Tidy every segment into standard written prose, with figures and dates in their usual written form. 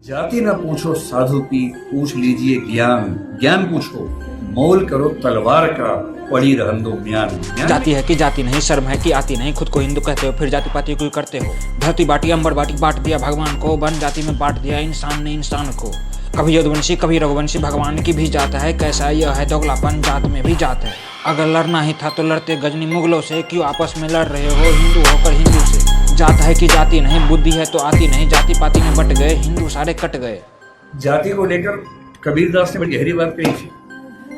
जाति न पूछो साधु की, पूछ लीजिए ज्ञान। ज्ञान पूछो, मोल करो तलवार का, पड़ी रहन दो म्यान। जाति है कि जाति नहीं, शर्म है कि आती नहीं, खुद को हिंदू कहते हो फिर जाति पाति क्यों करते हो। धरती बाटी अंबर बाटी बांट दिया भगवान को, वन जाति में बांट दिया इंसान ने इंसान को। कभी यदुवंशी कभी रघुवंशी, भगवान की भी जात है, कैसा यह है दोगलापन, जात में भी जात है। अगर लड़ना ही था तो लड़ते गजनी मुगलों से, क्यों आपस में लड़ रहे हो हिंदू होकर हिंदू से। जात है कि जाति नहीं, बुद्धि है तो आती नहीं, जाति पाति में बट गए हिंदू सारे कट गए। जाति को लेकर कबीरदास ने बड़ी गहरी बात कही थी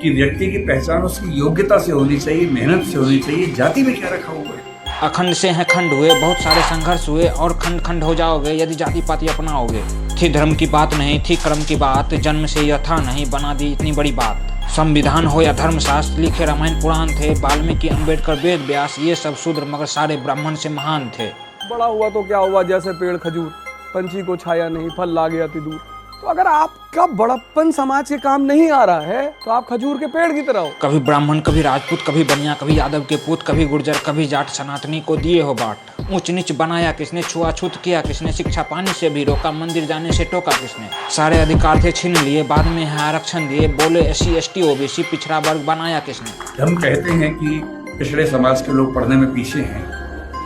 कि व्यक्ति की पहचान उसकी योग्यता से होनी चाहिए, मेहनत से होनी चाहिए। जाति में क्या रखा हुआ है? अखंड से हैं खंड हुए, बहुत सारे संघर्ष हुए और खंड खंड हो जाओगे यदि जाति पाति अपनाओगे। थी धर्म की बात नहीं थी कर्म की बात, जन्म से यह था नहीं, बना दी इतनी बड़ी बात। संविधान हो या धर्मशास्त्र, लिखे रामायण पुराण थे, वाल्मीकि अम्बेडकर वेद व्यास, ये सब शूद्र मगर सारे ब्राह्मण से महान थे। बड़ा हुआ तो क्या हुआ, जैसे पेड़ खजूर, पंछी को छाया नहीं, फल लागे अति दूर। तो अगर आपका बड़प्पन समाज के काम नहीं आ रहा है तो आप खजूर के पेड़ की तरह हो। कभी ब्राह्मण कभी राजपूत, कभी बनिया कभी यादव के पूत, कभी गुर्जर कभी जाट, सनातनी को दिए हो बाट। ऊंच नीच बनाया किसने, छुआछूत किया किसने, शिक्षा पाने से भी रोका, मंदिर जाने से टोका किसने। सारे अधिकार थे छीन लिए, बाद में है आरक्षण दिए, बोले SC ST OBC, पिछड़ा वर्ग बनाया किसने। हम कहते हैं कि पिछड़े समाज के लोग पढ़ने में पीछे हैं,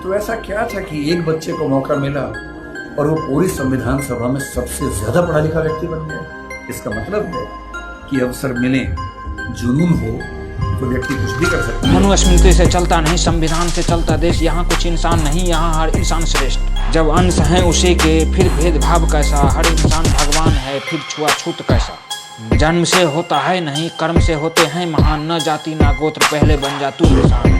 तो ऐसा क्या था कि एक बच्चे को मौका मिला और वो पूरी संविधान सभा में सबसे ज्यादा पढ़ा लिखा व्यक्ति बन गया। इसका मतलब है कि अवसर मिले, जुनून हो तो व्यक्ति कुछ भी कर सकता है। मनुस्मृति से चलता नहीं, संविधान से चलता देश, यहाँ कुछ इंसान नहीं, यहाँ हर इंसान श्रेष्ठ। जब अंश है उसी के फिर भेदभाव कैसा, हर इंसान भगवान है फिर छुआछूत कैसा। जन्म से होता है नहीं, कर्म से होते हैं महान, न जाति ना गोत्र, पहले बन जा तू इंसान।